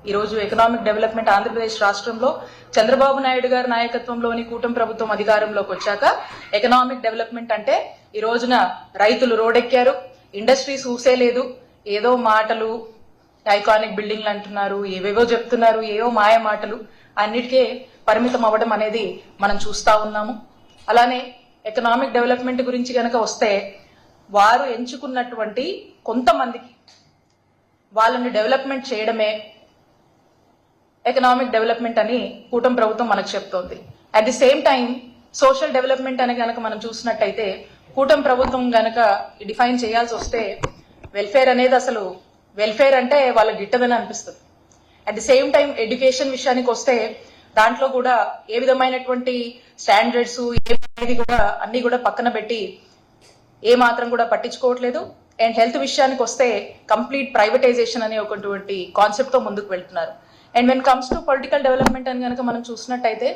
ఈరోజు economic development Andhra Pradesh రాష్ట్రంలో చంద్రబాబు నాయుడు గారి నాయకత్వంలోని కూటమి ప్రభుత్వం అధికారంలోకి వచ్చాక ఎకనామిక్ డెవలప్మెంట్ అంటే ఈ రోజున రైతులు రోడ్డెక్కారు, ఇండస్ట్రీస్ ఊసేలేదు, ఏదో మాటలు ఐకానిక్ బిల్డింగ్లు అంటున్నారు, ఏవేవో చెప్తున్నారు, ఏవో మాయ మాటలు అన్నిటికే పరిమితం అవ్వడం అనేది మనం చూస్తా ఉన్నాము. అలానే ఎకనామిక్ డెవలప్మెంట్ గురించి కనుక వస్తే వారు ఎంచుకున్నటువంటి కొంతమందికి వాళ్ళని డెవలప్మెంట్ చేయడమే ఎకనామిక్ డెవలప్మెంట్ అని కూటమి ప్రభుత్వం మనకు చెప్తోంది. At the same time social development అని కనుక మనం చూసినట్టయితే కూటమి ప్రభుత్వం కనుక డిఫైన్ చేయాల్సి వస్తే వెల్ఫేర్ అనేది అసలు వెల్ఫేర్ అంటే వాళ్ళకి గిట్టదని అనిపిస్తుంది. At the same time education విషయానికి వస్తే దాంట్లో కూడా ఏ విధమైనటువంటి స్టాండర్డ్స్ ఏది కూడా అన్ని కూడా పక్కన పెట్టి ఏ మాత్రం కూడా పట్టించుకోవట్లేదు. అండ్ హెల్త్ విషయానికి వస్తే కంప్లీట్ ప్రైవేటైజేషన్ అనే ఒకటి కాన్సెప్ట్ తో ముందుకు వెళ్తున్నారు. And when comes to political development అని కనుక మనం చూసినట్టయితే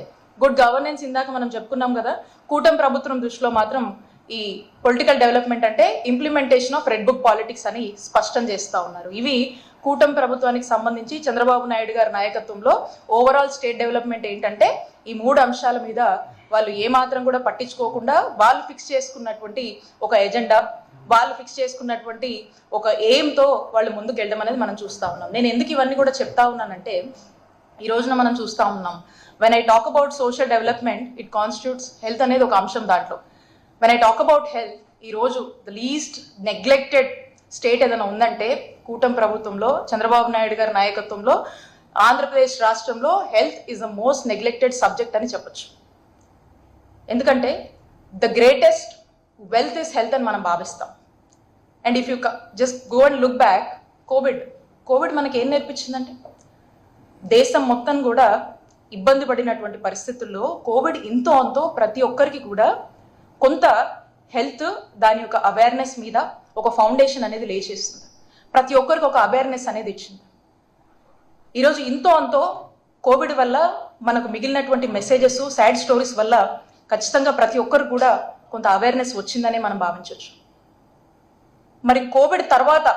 గుడ్ గవర్నెన్స్ ఇందాక మనం చెప్పుకున్నాం కదా, కూటమి ప్రభుత్వం దృష్టిలో మాత్రం ఈ పొలిటికల్ డెవలప్మెంట్ అంటే implementation of red book politics అని స్పష్టం చేస్తా ఉన్నారు. ఇవి కూటమి ప్రభుత్వానికి సంబంధించి చంద్రబాబు నాయుడు గారి నాయకత్వంలో ఓవరాల్ స్టేట్ డెవలప్మెంట్ ఏంటంటే ఈ 3 అంశాల మీద వాళ్ళు ఏ మాత్రం కూడా పట్టించుకోకుండా వాళ్ళు ఫిక్స్ చేసుకున్నటువంటి ఒక ఎజెండా, వాళ్ళు ఫిక్స్ చేసుకున్నటువంటి ఒక ఎయిమ్తో వాళ్ళు ముందుకు వెళ్ళడం అనేది మనం చూస్తా ఉన్నాం. నేను ఎందుకు ఇవన్నీ కూడా చెప్తా ఉన్నానంటే ఈ రోజున మనం చూస్తా ఉన్నాం when I talk about social development it constitutes health అనేది ఒక అంశం. దాంట్లో when I talk about health ఈ రోజు ద లీస్ట్ నెగ్లెక్టెడ్ స్టేట్ ఏదైనా ఉందంటే కూటమి ప్రభుత్వంలో చంద్రబాబు నాయుడు గారి నాయకత్వంలో ఆంధ్రప్రదేశ్ రాష్ట్రంలో health is the most neglected subject అని చెప్పొచ్చు. ఎందుకంటే the greatest wealth is health అని మనం భావిస్తాం. And if you just go and look back, Covid మనకి ఏం నేర్పించిందంటే దేశం మొత్తం కూడా ఇబ్బంది పడినటువంటి పరిస్థితుల్లో కోవిడ్ ఇంతో అంతో ప్రతి ఒక్కరికి కూడా కొంత హెల్త్ దాని యొక్క అవేర్నెస్ మీద ఒక ఫౌండేషన్ అనేది లేచేస్తుంది. ప్రతి ఒక్కరికి ఒక అవేర్నెస్ అనేది ఇచ్చింది. ఈరోజు ఇంతో అంతో కోవిడ్ వల్ల మనకు మిగిలినటువంటి మెసేజెస్, సాడ్ స్టోరీస్ వల్ల ఖచ్చితంగా ప్రతి ఒక్కరు కూడా కొంత అవేర్నెస్ వచ్చిందని మనం భావించవచ్చు. మరి కోవిడ్ తర్వాత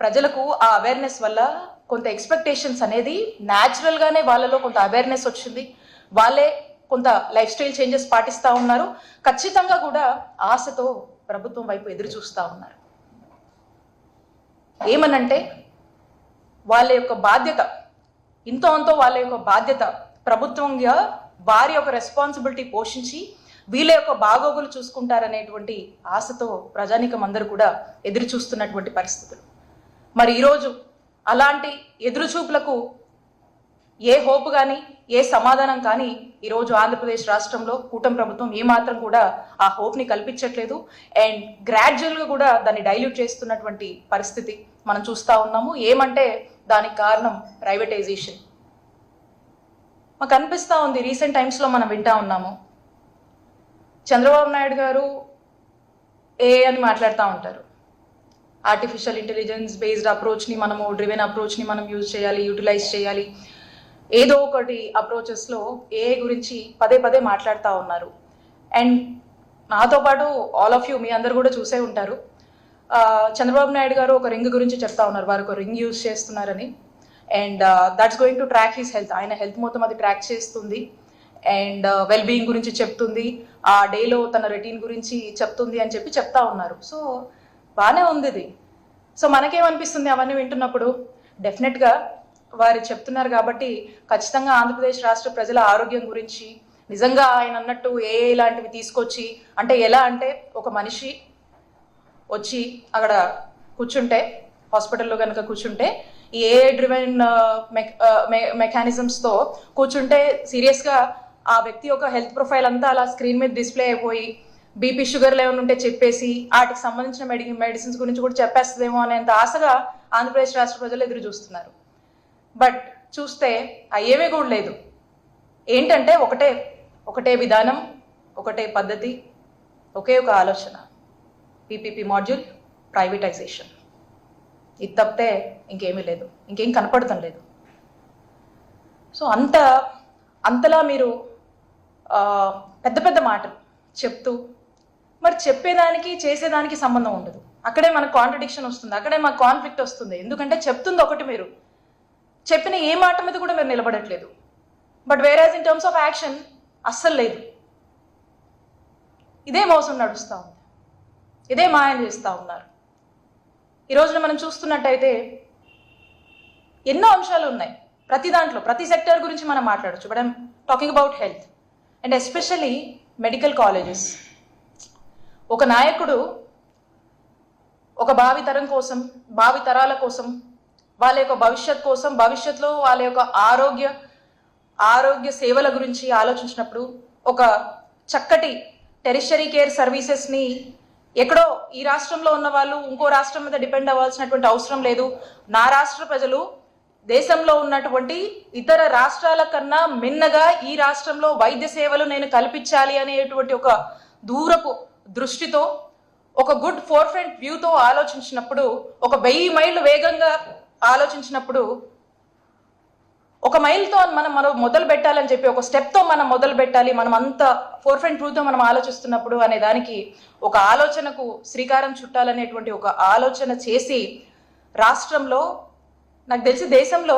ప్రజలకు ఆ అవేర్నెస్ వల్ల కొంత ఎక్స్పెక్టేషన్స్ అనేది న్యాచురల్గానే వాళ్ళలో కొంత అవేర్నెస్ వచ్చింది. వాళ్ళే కొంత లైఫ్ స్టైల్ చేంజెస్ పాటిస్తూ ఉన్నారు. ఖచ్చితంగా కూడా ఆశతో ప్రభుత్వం వైపు ఎదురు చూస్తూ ఉన్నారు. ఏమనంటే వాళ్ళ యొక్క బాధ్యత ఇంతో అంతో వాళ్ళ యొక్క బాధ్యత ప్రభుత్వంగా వారి యొక్క రెస్పాన్సిబిలిటీ పోషించి వీళ్ళ యొక్క బాగోగులు చూసుకుంటారనేటువంటి ఆశతో ప్రజానీకం అందరూ కూడా ఎదురు చూస్తున్నటువంటి పరిస్థితులు. మరి ఈరోజు అలాంటి ఎదురుచూపులకు ఏ హోప్ కానీ ఏ సమాధానం కానీ ఈరోజు ఆంధ్రప్రదేశ్ రాష్ట్రంలో కూటమి ప్రభుత్వం ఏమాత్రం కూడా ఆ హోప్ని కల్పించట్లేదు. అండ్ గ్రాడ్యువల్గా కూడా దాన్ని డైల్యూట్ చేస్తున్నటువంటి పరిస్థితి మనం చూస్తూ ఉన్నాము. ఏమంటే దానికి కారణం ప్రైవేటైజేషన్. మాకు అనిపిస్తూ ఉంది, రీసెంట్ టైమ్స్లో మనం వింటా ఉన్నాము చంద్రబాబు నాయుడు గారు అని మాట్లాడుతూ ఉంటారు. ఆర్టిఫిషియల్ ఇంటెలిజెన్స్ బేస్డ్ అప్రోచ్ని మనము డ్రివెన్ అప్రోచ్ని మనం యూటిలైజ్ చేయాలి. ఏదో ఒకటి అప్రోచెస్లో గురించి పదే మాట్లాడుతూ ఉన్నారు. అండ్ నాతో పాటు ఆల్ ఆఫ్ యూ మీ అందరు కూడా చూసే ఉంటారు, చంద్రబాబు నాయుడు గారు ఒక రింగ్ గురించి చెప్తా ఉన్నారు. వారు ఒక రింగ్ యూజ్ చేస్తున్నారని. And that's going to track his health. ఆయన హెల్త్ మొత్తం అది ట్రాక్ చేస్తుంది. అండ్ వెల్ బీయింగ్ గురించి చెప్తుంది, ఆ డేలో తన రొటీన్ గురించి చెప్తుంది అని చెప్పి చెప్తా ఉన్నారు. సో బాగానే ఉంది ఇది. సో మనకేమనిపిస్తుంది అవన్నీ వింటున్నప్పుడు? డెఫినెట్గా వారు చెప్తున్నారు కాబట్టి ఖచ్చితంగా ఆంధ్రప్రదేశ్ రాష్ట్ర ప్రజల ఆరోగ్యం గురించి నిజంగా ఆయన అన్నట్టు ఇలాంటివి తీసుకొచ్చి, అంటే ఎలా అంటే ఒక మనిషి వచ్చి అక్కడ కూర్చుంటే హాస్పిటల్లో కనుక కూర్చుంటే ఈ డ్రివెన్ మెకానిజమ్స్తో కూర్చుంటే సీరియస్గా ఆ వ్యక్తి యొక్క హెల్త్ ప్రొఫైల్ అంతా అలా స్క్రీన్ మీద డిస్ప్లే అయిపోయి బీపీ షుగర్లు ఏమైనా ఉంటే చెప్పేసి వాటికి సంబంధించిన మెడిసిన్స్ గురించి కూడా చెప్పేస్తుందేమో అనేంత ఆశగా ఆంధ్రప్రదేశ్ రాష్ట్ర ప్రజలు ఎదురు చూస్తున్నారు. బట్ చూస్తే అయ్యేవే కూడా లేదు. ఏంటంటే ఒకటే విధానం, ఒకటే పద్ధతి, ఒకే ఒక ఆలోచన, పీపీపీ మాడ్యూల్, ప్రైవేటైజేషన్. ఇది తప్పితే ఇంకేమీ లేదు, ఇంకేం కనపడటం లేదు. సో అంతలా మీరు పెద్ద మాటలు చెప్తూ మరి చెప్పేదానికి చేసేదానికి సంబంధం ఉండదు. అక్కడే మనకు కాంట్రడిక్షన్ వస్తుంది, అక్కడే మనకు కాన్ఫ్లిక్ట్ వస్తుంది. ఎందుకంటే చెప్తుంది ఒకటి మీరు, చెప్పిన ఏ మాట మీద కూడా మీరు నిలబడట్లేదు. బట్ వేరేజ్ ఇన్ టర్మ్స్ ఆఫ్ యాక్షన్ అస్సలు లేదు. ఇదే మోసం నడుస్తూ ఉంది, ఇదే మాయం చేస్తూ ఉన్నారు. ఈ రోజున మనం చూస్తున్నట్టయితే ఎన్నో అంశాలు ఉన్నాయి. ప్రతి దాంట్లో ప్రతి సెక్టర్ గురించి మనం మాట్లాడచ్చు. But I'm talking about health and especially medical colleges. ఒక నాయకుడు ఒక భావి తరం కోసం, భావి తరాల కోసం, వాళ్ళ యొక్క భవిష్యత్ కోసం, భవిష్యత్తులో వాళ్ళ యొక్క ఆరోగ్య సేవల గురించి ఆలోచించినప్పుడు ఒక చక్కటి టెరిషరీ కేర్ సర్వీసెస్ని ఎక్కడో ఈ రాష్ట్రంలో ఉన్న వాళ్ళు ఇంకో రాష్ట్రం మీద డిపెండ్ అవ్వాల్సినటువంటి అవసరం లేదు. నా రాష్ట్ర ప్రజలు దేశంలో ఉన్నటువంటి ఇతర రాష్ట్రాల కన్నా మిన్నగా ఈ రాష్ట్రంలో వైద్య సేవలు నేను కల్పించాలి అనేటువంటి ఒక దూరపు దృష్టితో, ఒక గుడ్ ఫోర్ఫ్రంట్ వ్యూతో ఆలోచించినప్పుడు, ఒక 1000 మైళ్ళు వేగంగా ఆలోచించినప్పుడు, ఒక మైల్తో మనం మొదలు పెట్టాలని చెప్పి ఒక స్టెప్తో మనం మొదలు పెట్టాలి, మనం అంత ఫోర్ఫ్రంట్ వ్యూతో మనం ఆలోచిస్తున్నప్పుడు అనే దానికి ఒక ఆలోచనకు శ్రీకారం చుట్టాలనేటువంటి ఒక ఆలోచన చేసి రాష్ట్రంలో, నాకు తెలిసి దేశంలో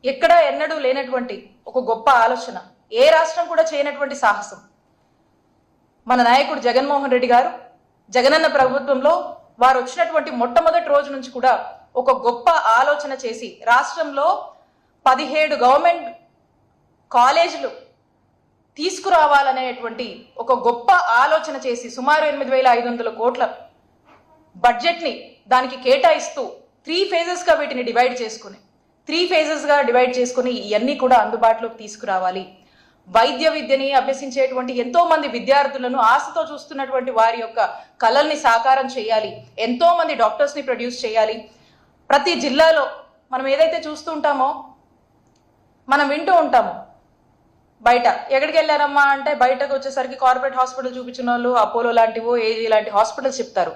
ఎక్కడా ఎన్నడూ లేనటువంటి ఒక గొప్ప ఆలోచన, ఏ రాష్ట్రం కూడా చేయనటువంటి సాహసం మన నాయకుడు జగన్మోహన్ రెడ్డి గారు జగనన్న ప్రభుత్వంలో వారు వచ్చినటువంటి మొట్టమొదటి రోజు నుంచి కూడా ఒక గొప్ప ఆలోచన చేసి రాష్ట్రంలో 17 గవర్నమెంట్ కాలేజీలు తీసుకురావాలనేటువంటి ఒక గొప్ప ఆలోచన చేసి సుమారు 8,500 కోట్ల బడ్జెట్ని దానికి కేటాయిస్తూ 3 phases వీటిని డివైడ్ చేసుకుని ఇవన్నీ కూడా అందుబాటులోకి తీసుకురావాలి. వైద్య విద్యని అభ్యసించేటువంటి ఎంతో మంది విద్యార్థులను ఆశతో చూస్తున్నటువంటి వారి యొక్క కలల్ని సాకారం చేయాలి. ఎంతో మంది డాక్టర్స్ని ప్రొడ్యూస్ చేయాలి. ప్రతి జిల్లాలో మనం ఏదైతే చూస్తూ ఉంటామో, మనం వింటూ ఉంటాము, బయట ఎక్కడికి వెళ్ళారమ్మా అంటే బయటకు వచ్చేసరికి కార్పొరేట్ హాస్పిటల్ చూపించిన వాళ్ళు అపోలో లాంటివో ఏజీ లాంటి హాస్పిటల్స్ చెప్తారు.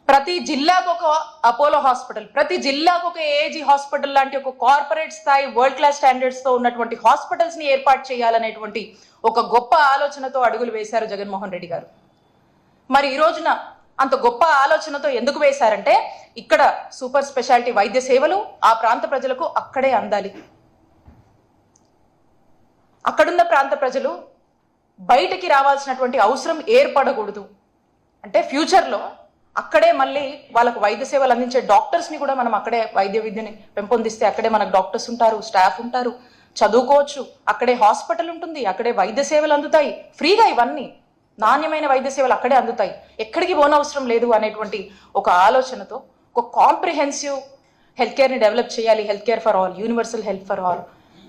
ప్రతి జిల్లాకు ఒక అపోలో హాస్పిటల్, ప్రతి జిల్లాకు ఒక ఏజీ హాస్పిటల్ లాంటి ఒక కార్పొరేట్ స్థాయి వరల్డ్ క్లాస్ స్టాండర్డ్స్ తో ఉన్నటువంటి హాస్పిటల్స్ ని ఏర్పాటు చేయాలనేటువంటి ఒక గొప్ప ఆలోచనతో అడుగులు వేశారు జగన్మోహన్ రెడ్డి గారు. మరి ఈ రోజున అంత గొప్ప ఆలోచనతో ఎందుకు వేశారంటే, ఇక్కడ సూపర్ స్పెషాలిటీ వైద్య సేవలు ఆ ప్రాంత ప్రజలకు అక్కడే అందాలి. అక్కడున్న ప్రాంత ప్రజలు బయటికి రావాల్సినటువంటి అవసరం ఏర్పడకూడదు. అంటే ఫ్యూచర్లో అక్కడే మళ్ళీ వాళ్ళకు వైద్య సేవలు అందించే డాక్టర్స్ని కూడా మనం అక్కడే వైద్య విద్యని పెంపొందిస్తే అక్కడే మనకు డాక్టర్స్ ఉంటారు, స్టాఫ్ ఉంటారు, చదువుకోవచ్చు, అక్కడే హాస్పిటల్ ఉంటుంది, అక్కడే వైద్య సేవలు అందుతాయి ఫ్రీగా. ఇవన్నీ నాణ్యమైన వైద్య సేవలు అక్కడే అందుతాయి, ఎక్కడికి పోనవసరం లేదు అనేటువంటి ఒక ఆలోచనతో ఒక కాంప్రిహెన్సివ్ హెల్త్ కేర్ని డెవలప్ చేయాలి. Health care for all, universal health for all,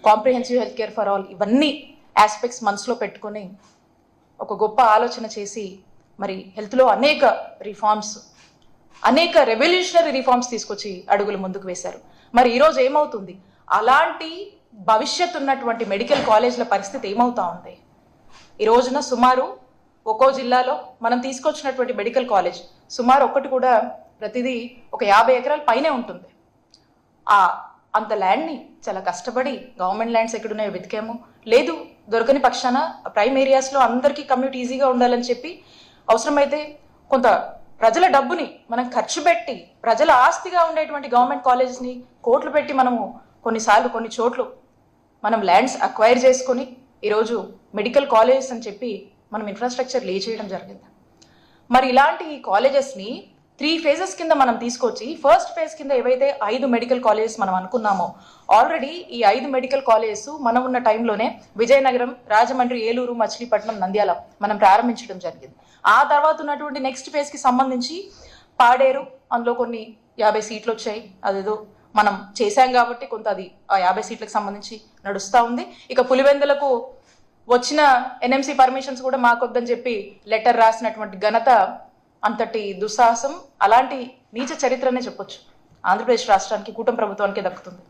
comprehensive health care for all, ఇవన్నీ ఆస్పెక్ట్స్ మనసులో పెట్టుకొని ఒక గొప్ప ఆలోచన చేసి మరి హెల్త్లో అనేక రిఫార్మ్స్, అనేక రెవల్యూషనరీ రిఫార్మ్స్ తీసుకొచ్చి అడుగులు ముందుకు వేశారు. మరి ఈరోజు ఏమవుతుంది? అలాంటి భవిష్యత్తు ఉన్నటువంటి మెడికల్ కాలేజ్ల పరిస్థితి ఏమవుతా ఉంది? ఈ రోజున సుమారు ఒక్కో జిల్లాలో మనం తీసుకొచ్చినటువంటి మెడికల్ కాలేజ్ సుమారు ఒక్కటి కూడా ప్రతిదీ ఒక 50 ఎకరాల పైనే ఉంటుంది. అంత ల్యాండ్ని చాలా కష్టపడి గవర్నమెంట్ ల్యాండ్స్ ఎక్కడున్నాయో వెతికాము, లేదు దొరకని పక్షాన ప్రైమ్ ఏరియాస్లో అందరికీ కమ్యూట్ ఈజీగా ఉండాలని చెప్పి అవసరమైతే కొంత ప్రజల డబ్బుని మనం ఖర్చు పెట్టి ప్రజల ఆస్తిగా ఉండేటువంటి గవర్నమెంట్ కాలేజెస్ని కోట్లు పెట్టి మనము కొన్నిసార్లు కొన్ని చోట్ల మనం ల్యాండ్స్ అక్వైర్ చేసుకొని ఈరోజు మెడికల్ కాలేజెస్ అని చెప్పి మనం ఇన్ఫ్రాస్ట్రక్చర్ లే చేయడం జరిగింది. మరి ఇలాంటి కాలేజెస్ని 3 phases కింద మనం తీసుకొచ్చి ఫస్ట్ ఫేజ్ కింద ఏవైతే 5 మెడికల్ కాలేజెస్ మనం అనుకున్నామో, ఆల్రెడీ ఈ 5 మెడికల్ కాలేజెస్ మనం ఉన్న టైంలోనే విజయనగరం, రాజమండ్రి, ఏలూరు, మచిలీపట్నం, నంద్యాల మనం ప్రారంభించడం జరిగింది. ఆ తర్వాత ఉన్నటువంటి నెక్స్ట్ ఫేజ్కి సంబంధించి పాడేరు, అందులో కొన్ని 50 సీట్లు వచ్చాయి. అదేదో మనం చేశాం కాబట్టి కొంత అది ఆ 50 సీట్లకు సంబంధించి నడుస్తూ ఉంది. ఇక పులివెందులకు వచ్చిన ఎన్ఎంసీ పర్మిషన్స్ కూడా మాకొద్దని చెప్పి లెటర్ రాసినటువంటి ఘనత, అంతటి దుస్సాహసం, అలాంటి నీచ చరిత్రనే చెప్పొచ్చు ఆంధ్రప్రదేశ్ రాష్ట్రానికి, కూటమి ప్రభుత్వానికి దక్కుతుంది.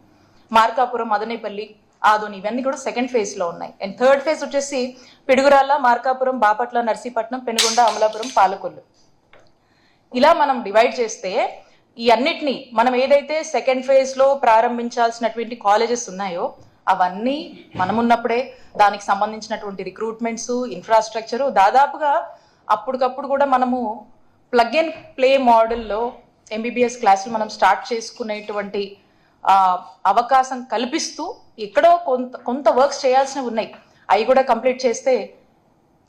మార్కాపురం, మదనేపల్లి, ఆదోని ఇవన్నీ కూడా సెకండ్ ఫేజ్లో ఉన్నాయి. అండ్ థర్డ్ ఫేజ్ వచ్చేసి పిడుగురాళ్ళ, మార్కాపురం, బాపట్ల, నర్సీపట్నం, పెనుగొండ, అమలాపురం, పాలకొల్లు. ఇలా మనం డివైడ్ చేస్తే ఈ అన్నిటినీ మనం ఏదైతే సెకండ్ ఫేజ్లో ప్రారంభించాల్సినటువంటి కాలేజెస్ ఉన్నాయో అవన్నీ మనమున్నప్పుడే దానికి సంబంధించినటువంటి రిక్రూట్మెంట్స్, ఇన్ఫ్రాస్ట్రక్చరు దాదాపుగా అప్పటికప్పుడు కూడా మనము ప్లగ్ అండ్ ప్లే మోడల్లో ఎంబీబీఎస్ క్లాసులు మనం స్టార్ట్ చేసుకునేటువంటి అవకాశం కల్పిస్తూ ఎక్కడో కొంత వర్క్స్ చేయాల్సినవి ఉన్నాయి. అవి కూడా కంప్లీట్ చేస్తే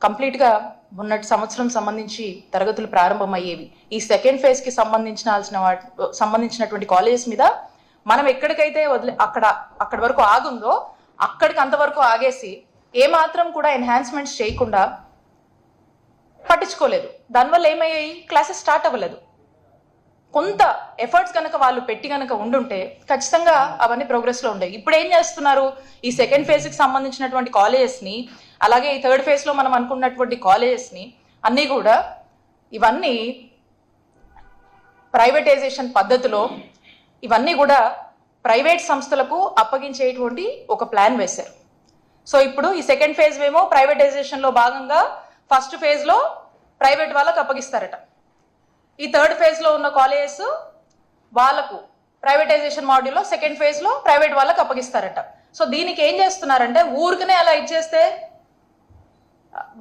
కంప్లీట్గా మొన్నటి సంవత్సరం సంబంధించి తరగతులు ప్రారంభమయ్యేవి. ఈ సెకండ్ ఫేజ్ కి సంబంధించినటువంటి కాలేజెస్ మీద మనం ఎక్కడికైతే అక్కడి వరకు ఆగుందో అక్కడికి అంతవరకు ఆగేసి ఏమాత్రం కూడా ఎన్హాన్స్మెంట్స్ చేయకుండా పట్టించుకోలేదు. దానివల్ల ఏమయ్యాయి, క్లాసెస్ స్టార్ట్ అవ్వలేదు. కొంత ఎఫర్ట్స్ కనుక వాళ్ళు పెట్టి కనుక ఉండుంటే ఖచ్చితంగా అవన్నీ ప్రోగ్రెస్ లో ఉండేవి. ఇప్పుడు ఏం చేస్తున్నారు, ఈ సెకండ్ ఫేజ్ కి సంబంధించినటువంటి కాలేజెస్ ని, అలాగే ఈ థర్డ్ ఫేజ్ లో మనం అనుకున్నటువంటి కాలేజెస్ ని అన్ని కూడా ఇవన్నీ ప్రైవేటైజేషన్ పద్ధతిలో ఇవన్నీ కూడా ప్రైవేట్ సంస్థలకు అప్పగించేటువంటి ఒక ప్లాన్ వేశారు. సో ఇప్పుడు ఈ సెకండ్ ఫేజ్ ఏమో ప్రైవేటైజేషన్ లో భాగంగా ఫస్ట్ ఫేజ్ లో ప్రైవేట్ వాళ్ళకు అప్పగిస్తారట. ఈ థర్డ్ ఫేజ్ లో ఉన్న కాలేజెస్ వాళ్ళకు ప్రైవేటైజేషన్ మాడ్యూల్లో సెకండ్ ఫేజ్ లో ప్రైవేట్ వాళ్ళకు అప్పగిస్తారట. సో దీనికి ఏం చేస్తున్నారంటే ఊరికనే అలా ఇచ్చేస్తే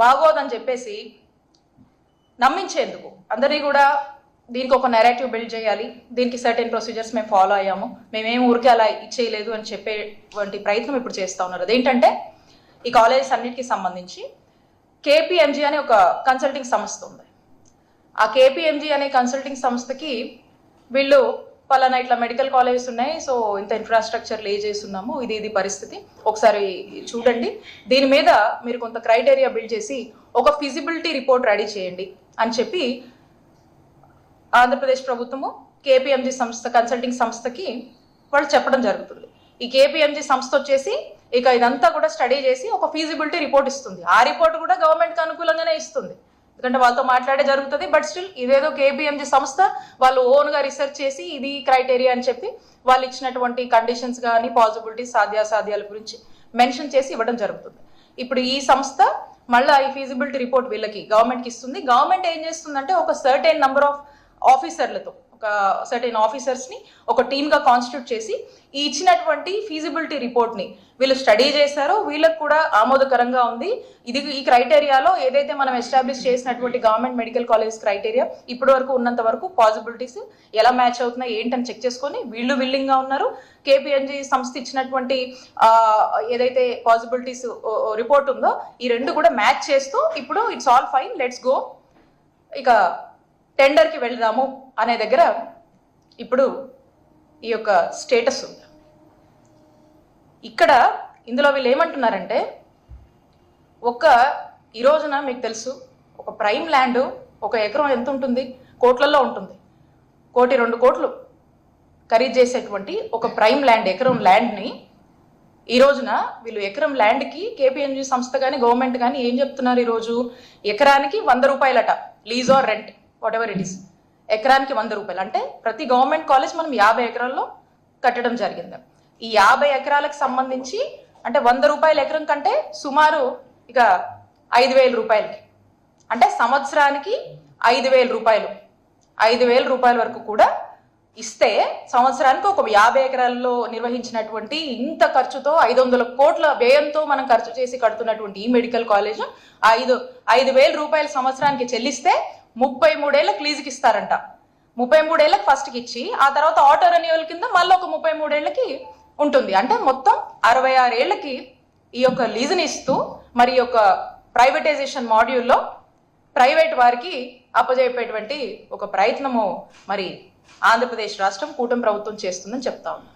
బాగోదని చెప్పేసి నమ్మించేందుకు అందరినీ కూడా దీనికి ఒక నెరేటివ్ బిల్డ్ చేయాలి, దీనికి సర్టెన్ ప్రొసీజర్స్ మేము ఫాలో అయ్యాము, మేమేం ఊరికే అలా ఇచ్చేయలేదు అని చెప్పేటువంటి ప్రయత్నం ఇప్పుడు చేస్తూ ఉన్నారు. అదేంటంటే ఈ కాలేజెస్ అన్నిటికీ సంబంధించి KPMG అనే ఒక కన్సల్టింగ్ సంస్థ ఉంది. ఆ KPMG అనే కన్సల్టింగ్ సంస్థకి వీళ్ళు పలానా ఇట్లా మెడికల్ కాలేజెస్ ఉన్నాయి, సో ఇంత ఇన్ఫ్రాస్ట్రక్చర్ లే చేస్తున్నాము, ఇది పరిస్థితి, ఒకసారి చూడండి, దీని మీద మీరు కొంత క్రైటీరియా బిల్డ్ చేసి ఒక ఫిజిబిలిటీ రిపోర్ట్ రెడీ చేయండి అని చెప్పి ఆంధ్రప్రదేశ్ ప్రభుత్వము KPMG సంస్థ కన్సల్టింగ్ సంస్థకి వాళ్ళు చెప్పడం జరుగుతుంది. ఈ KPMG సంస్థ వచ్చేసి ఇక ఇదంతా కూడా స్టడీ చేసి ఒక ఫీజిబిలిటీ రిపోర్ట్ ఇస్తుంది. ఆ రిపోర్ట్ కూడా గవర్నమెంట్కి అనుకూలంగానే ఇస్తుంది, ఎందుకంటే వాళ్ళతో మాట్లాడే జరుగుతుంది. బట్ స్టిల్ ఇదేదో KPMG సంస్థ వాళ్ళు ఓన్గా రీసెర్చ్ చేసి ఇది క్రైటీరియా అని చెప్పి వాళ్ళు ఇచ్చినటువంటి కండిషన్స్ కానీ పాసిబిలిటీస్ సాధ్యాసాధ్యాల గురించి మెన్షన్ చేసి ఇవ్వడం జరుగుతుంది. ఇప్పుడు ఈ సంస్థ మళ్ళీ ఈ ఫీజిబిలిటీ రిపోర్ట్ వీళ్ళకి గవర్నమెంట్కి ఇస్తుంది. గవర్నమెంట్ ఏం చేస్తుందంటే ఒక సర్టెన్ నంబర్ ఆఫ్ ఆఫీసర్లతో, ఒక సర్టెన్ ఆఫీసర్స్ని ఒక టీమ్గా కాన్స్టిట్యూట్ చేసి ఈ ఇచ్చినటువంటి ఫీజిబిలిటీ రిపోర్ట్ని వీళ్ళు స్టడీ చేశారో వీళ్ళకి కూడా ఆమోదకరంగా ఉంది, ఈ క్రైటీరియాలో ఏదైతే మనం ఎస్టాబ్లిష్ చేసినటువంటి గవర్నమెంట్ మెడికల్ కాలేజ్ క్రైటీరియా ఇప్పటి వరకు ఉన్నంత వరకు పాసిబిలిటీస్ ఎలా మ్యాచ్ అవుతున్నాయి ఏంటని చెక్ చేసుకొని వీళ్ళు విల్లింగ్గా ఉన్నారు. KPMG సంస్థ ఇచ్చినటువంటి ఏదైతే పాసిబిలిటీస్ రిపోర్ట్ ఉందో ఈ రెండు కూడా మ్యాచ్ చేస్తూ ఇప్పుడు it's all fine, let's go, ఇక టెండర్కి వెళ్దాము అనే దగ్గర ఇప్పుడు ఈ యొక్క స్టేటస్ ఉంది. ఇక్కడ ఇందులో వీళ్ళు ఏమంటున్నారంటే ఈ రోజున మీకు తెలుసు ఒక ప్రైమ్ ల్యాండ్ ఒక ఎకరం ఎంత ఉంటుంది, కోట్లలో ఉంటుంది, 1-2 కోట్లు ఖరీదు చేసేటువంటి ఒక ప్రైమ్ ల్యాండ్ ఎకరం ల్యాండ్ని ఈ రోజున వీళ్ళు ఎకరం ల్యాండ్కి KPMG సంస్థ కానీ గవర్నమెంట్ కానీ ఏం చెప్తున్నారు, ఈరోజు ఎకరానికి 100 రూపాయలట, lease or rent what ever it is, ఎకరానికి 100 రూపాయలు. అంటే ప్రతి గవర్నమెంట్ కాలేజ్ మనం 50 ఎకరాల్లో కట్టడం జరిగింది. ఈ 50 ఎకరాలకు సంబంధించి అంటే 100 రూపాయల ఎకరం కంటే సుమారు ఇక 5,000 రూపాయలకి, అంటే సంవత్సరానికి 5,000 రూపాయలు, 5,000 రూపాయల వరకు కూడా ఇస్తే సంవత్సరానికి ఒక 50 ఎకరాల్లో నిర్వహించినటువంటి ఇంత ఖర్చుతో 500 కోట్ల వ్యయంతో మనం ఖర్చు చేసి కడుతున్నటువంటి ఈ మెడికల్ కాలేజ్ 5,000 రూపాయలు సంవత్సరానికి చెల్లిస్తే 33 ఏళ్ళకి లీజుకి ఇస్తారంట. 33 ఏళ్ళకి ఫస్ట్కి ఇచ్చి ఆ తర్వాత ఆటో రెన్యువల్ కింద మళ్ళీ ఒక 33 ఏళ్ళకి ఉంటుంది. అంటే మొత్తం 66 ఏళ్ళకి ఈ యొక్క లీజుని ఇస్తూ మరి ఈ యొక్క ప్రైవేటైజేషన్ మాడ్యూల్లో ప్రైవేట్ వారికి అప్పజెప్పేటువంటి ఒక ప్రయత్నము మరి ఆంధ్రప్రదేశ్ రాష్ట్రం కూటమి ప్రభుత్వం చేస్తుందని చెప్తా ఉన్నాను.